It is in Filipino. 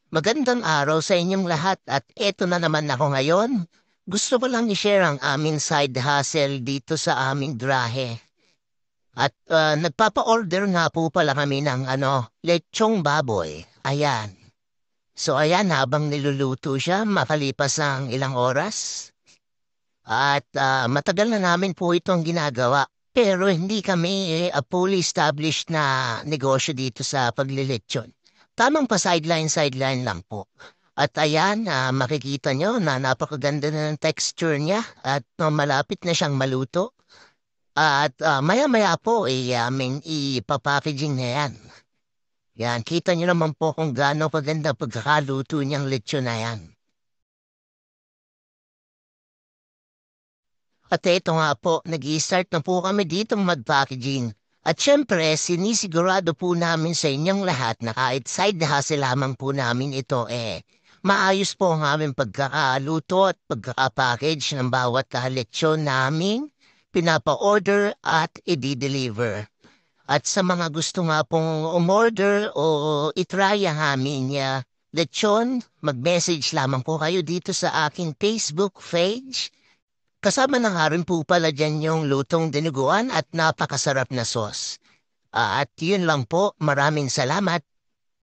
Magandang araw sa inyong lahat at eto na naman ako ngayon. Gusto ko lang i-share ang aming side hustle dito sa aming drahe. At nagpapa-order nga po pala kami ng lechong baboy. Ayan. So ayan, habang niluluto siya, makalipas ang ilang oras. At matagal na namin po itong ginagawa. Pero hindi kami fully established na negosyo dito sa paglilitsyon. Tamang pa sideline lang po. At ayan, makikita nyo na napakaganda na ng texture niya at malapit na siyang maluto. At maya-maya po aming ipapackaging na yan. Yan, kita nyo naman po kung gaano kaganda pagkakaluto niyang lechon na yan. At ito nga po, nag-i-start na po kami dito mag-packaging. At syempre, sinisigurado po namin sa inyong lahat na kahit side hustle lamang po namin ito maayos po ang aming pagkakaluto at pagkakapackage ng bawat lechon namin, pinapa-order at i-deliver. At sa mga gusto nga pong umorder o itry ang aming lechon, mag-message lamang po kayo dito sa aking Facebook page. Kasama na nga rin po pala dyan yung lutong dinuguan at napakasarap na sauce. At yun lang po, maraming salamat.